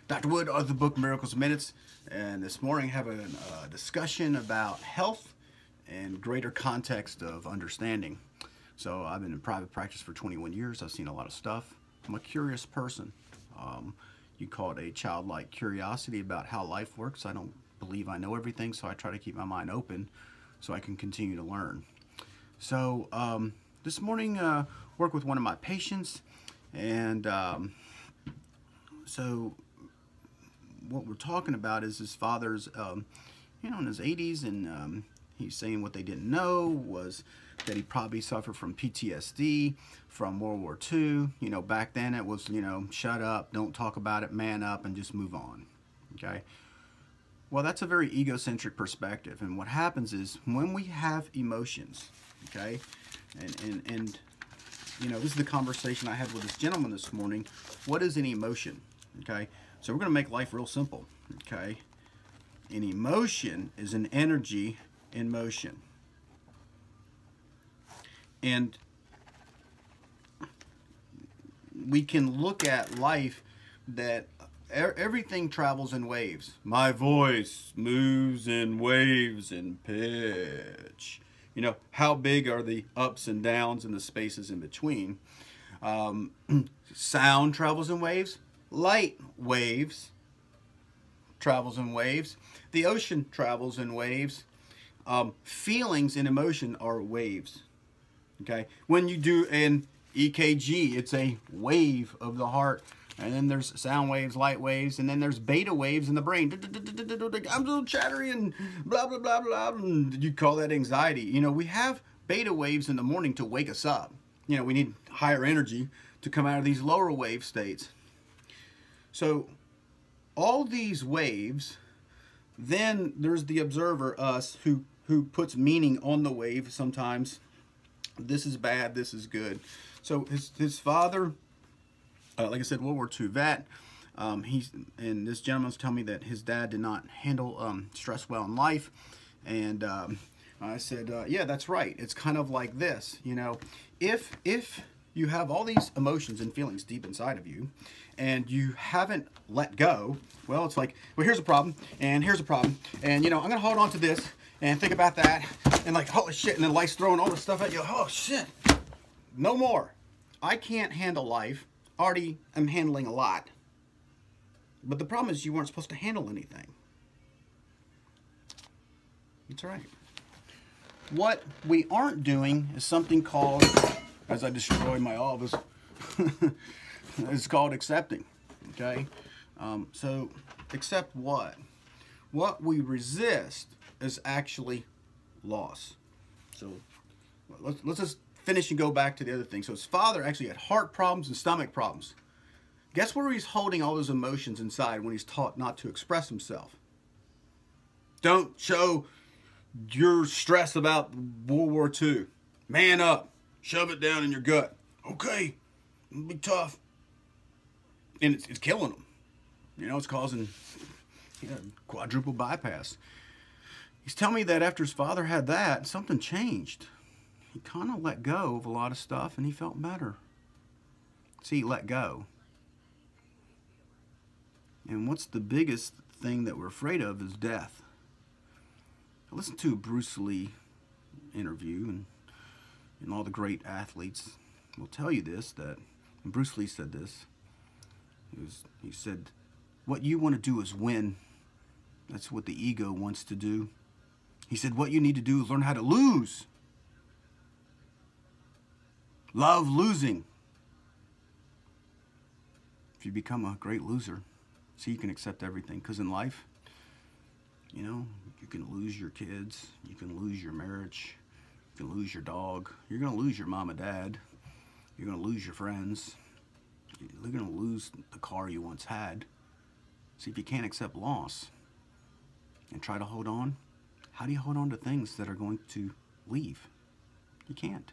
Dr. Wood, author of the book Miracles Minutes, and this morning I have a discussion about health and greater context of understanding. So I've been in private practice for 21 years. I've seen a lot of stuff. I'm a curious person. You call it a childlike curiosity about how life works. I don't believe I know everything, so I try to keep my mind open so I can continue to learn. So this morning, work with one of my patients, and so what we're talking about is his father's, in his 80s, and he's saying what they didn't know was that he probably suffered from PTSD from World War II. You know, back then it was, shut up, don't talk about it, man up, and just move on. Okay. Well, that's a very egocentric perspective, and what happens is when we have emotions, okay, and this is the conversation I had with this gentleman this morning. What is an emotion? Okay, so we're going to make life real simple. Okay, an emotion is an energy in motion, and we can look at life that everything travels in waves. My voice moves in waves and pitch. How big are the ups and downs and the spaces in between? Sound travels in waves. Light waves travels in waves. The ocean travels in waves. Feelings and emotion are waves. Okay, when you do an EKG, it's a wave of the heart. And then there's sound waves, light waves, and then there's beta waves in the brain. I'm a little chattery and blah, blah, blah, blah. And you call that anxiety. We have beta waves in the morning to wake us up. We need higher energy to come out of these lower wave states. So all these waves, then there's the observer, us, who puts meaning on the wave sometimes. This is bad, this is good. So his father, like I said, World War II vet. And this gentleman's telling me that his dad did not handle stress well in life. And I said, yeah, that's right. It's kind of like this. If you have all these emotions and feelings deep inside of you, and you haven't let go, well, it's like, well, here's a problem, and here's a problem, and I'm gonna hold on to this and think about that, and like, holy shit, and then life's throwing all this stuff at you. Oh shit, no more. I can't handle life. Already am handling a lot. But the problem is you weren't supposed to handle anything. That's right. What we aren't doing is something called, as I destroy my office, it's called accepting. Okay? So accept what? What we resist is actually loss. So let's just finish and go back to the other thing. So his father actually had heart problems and stomach problems. Guess where he's holding all those emotions inside when he's taught not to express himself? Don't show your stress about World War II. Man up. Shove it down in your gut. Okay. Be tough. And it's killing him. It's causing quadruple bypass. He's telling me that after his father had that, something changed. He kind of let go of a lot of stuff and he felt better. See, let go. And what's the biggest thing that we're afraid of is death. I listened to a Bruce Lee interview, and all the great athletes will tell you this, that and Bruce Lee said this. He said, what you want to do is win. That's what the ego wants to do. He said, what you need to do is learn how to lose. Love losing. If you become a great loser, see, you can accept everything. Because in life, you can lose your kids, you can lose your marriage, you can lose your dog, you're going to lose your mom and dad, you're going to lose your friends, you're going to lose the car you once had. See, if you can't accept loss and try to hold on, how do you hold on to things that are going to leave? You can't.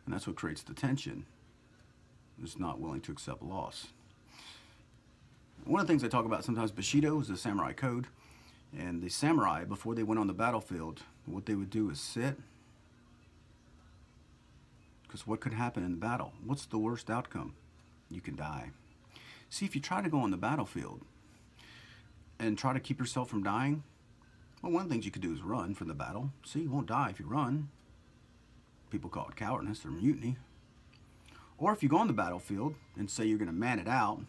And that's what creates the tension, is not willing to accept loss. One of the things I talk about sometimes, Bushido, is the samurai code. And the samurai, before they went on the battlefield, what they would do is sit. Because what could happen in the battle? What's the worst outcome? You can die. See, if you try to go on the battlefield and try to keep yourself from dying, well, one of the things you could do is run from the battle. See, you won't die if you run. People call it cowardice or mutiny. Or if you go on the battlefield and say you're going to man it out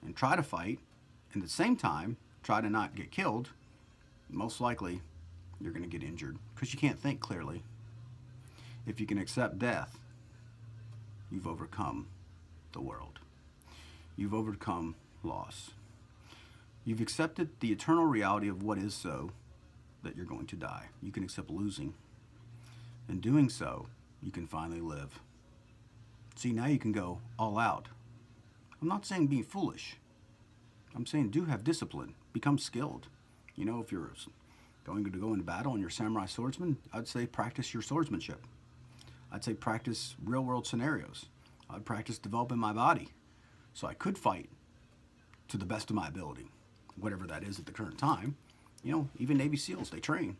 and try to fight, and at the same time try to not get killed, most likely you're going to get injured because you can't think clearly. If you can accept death, you've overcome the world. You've overcome loss. You've accepted the eternal reality of what is so, that you're going to die. You can accept losing. In doing so, you can finally live. See, now you can go all out. I'm not saying be foolish. I'm saying do have discipline. Become skilled. You know, if you're going to go into battle and you're a samurai swordsman, I'd say practice your swordsmanship. I'd say practice real-world scenarios. I'd practice developing my body so I could fight to the best of my ability, whatever that is at the current time. You know, even Navy SEALs, they train.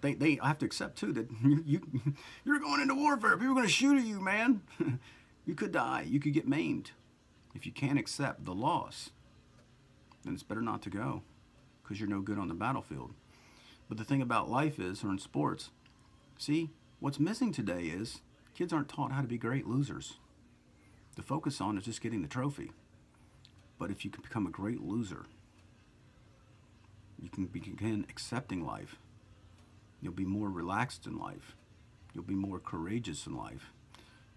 they have to accept, too, that you're going into warfare. People are going to shoot at you, man. You could die. You could get maimed. If you can't accept the loss, then it's better not to go because you're no good on the battlefield. But the thing about life is, or in sports, see, what's missing today is kids aren't taught how to be great losers. The focus on is just getting the trophy. But if you can become a great loser, you can begin accepting life. You'll be more relaxed in life. You'll be more courageous in life.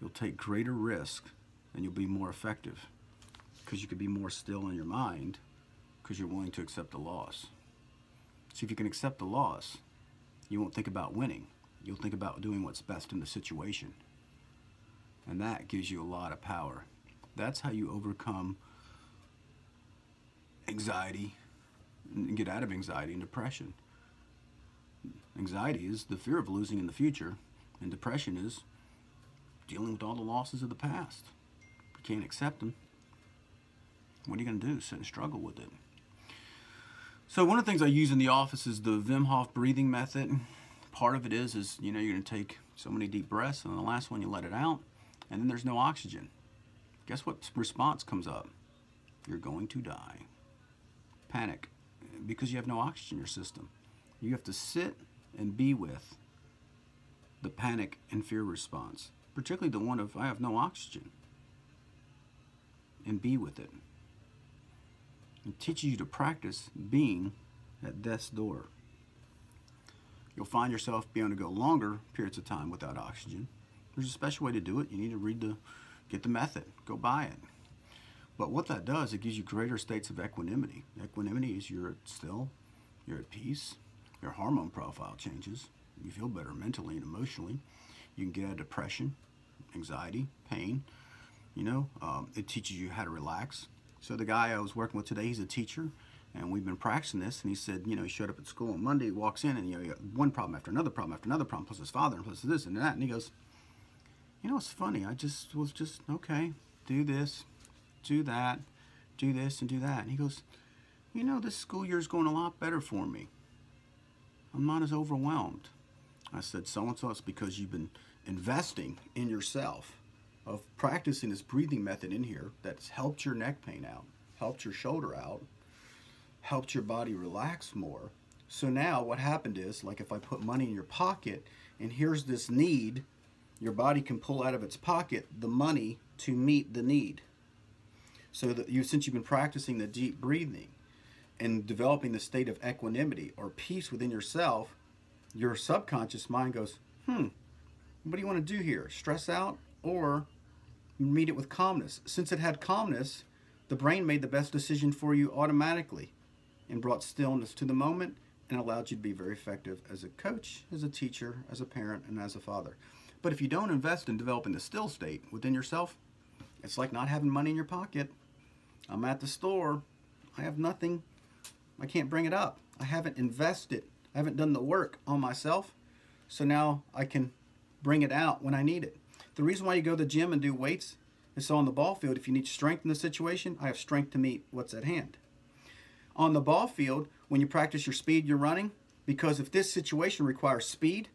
You'll take greater risk, and you'll be more effective because you can be more still in your mind because you're willing to accept the loss. See, if you can accept the loss, you won't think about winning. You'll think about doing what's best in the situation. And that gives you a lot of power. That's how you overcome anxiety and get out of anxiety and depression. Anxiety is the fear of losing in the future, and depression is dealing with all the losses of the past. You can't accept them. What are you going to do? Sit and struggle with it. So one of the things I use in the office is the Wim Hof breathing method. Part of it is you know, you're going to take so many deep breaths, and then the last one you let it out, and then there's no oxygen. Guess what response comes up? You're going to die. Panic, because you have no oxygen in your system. You have to sit and be with the panic and fear response, particularly the one of I have no oxygen, and be with it. It teaches you to practice being at death's door. You'll find yourself being able to go longer periods of time without oxygen. There's a special way to do it. You need to get the method, go buy it. But what that does, it gives you greater states of equanimity. Equanimity is you're still, you're at peace, your hormone profile changes, you feel better mentally and emotionally. You can get out of depression, anxiety, pain. You know, it teaches you how to relax. So the guy I was working with today, he's a teacher, and we've been practicing this, and he said, you know, he showed up at school on Monday, he walks in, and you know, he got one problem after another problem after another problem, plus his father, and plus this and that, and he goes, you know, it's funny, I was just, okay, do this, do that, do this, and do that. And he goes, you know, this school year is going a lot better for me. I'm not as overwhelmed. I said, so-and-so, it's because you've been investing in yourself, of practicing this breathing method in here that's helped your neck pain out, helped your shoulder out, helped your body relax more. So now what happened is, like if I put money in your pocket and here's this need, your body can pull out of its pocket the money to meet the need. So that since you've been practicing the deep breathing and developing the state of equanimity or peace within yourself, your subconscious mind goes, what do you want to do here? Stress out or meet it with calmness? Since it had calmness, the brain made the best decision for you automatically and brought stillness to the moment and allowed you to be very effective as a coach, as a teacher, as a parent, and as a father. But if you don't invest in developing the still state within yourself, it's like not having money in your pocket. I'm at the store, I have nothing, I can't bring it up. I haven't invested, I haven't done the work on myself, so now I can bring it out when I need it. The reason why you go to the gym and do weights is so on the ball field, if you need strength in the situation, I have strength to meet what's at hand. On the ball field, when you practice your speed, you're running, because if this situation requires speed,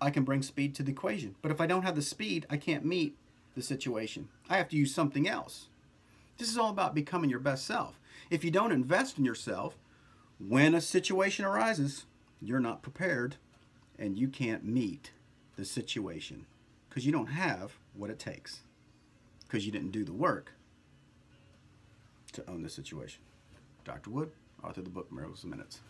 I can bring speed to the equation. But if I don't have the speed, I can't meet the situation. I have to use something else. This is all about becoming your best self. If you don't invest in yourself, When a situation arises, you're not prepared and you can't meet the situation because you don't have what it takes, because you didn't do the work to own the situation. Dr. Wood, author of the book Miracles in Minutes.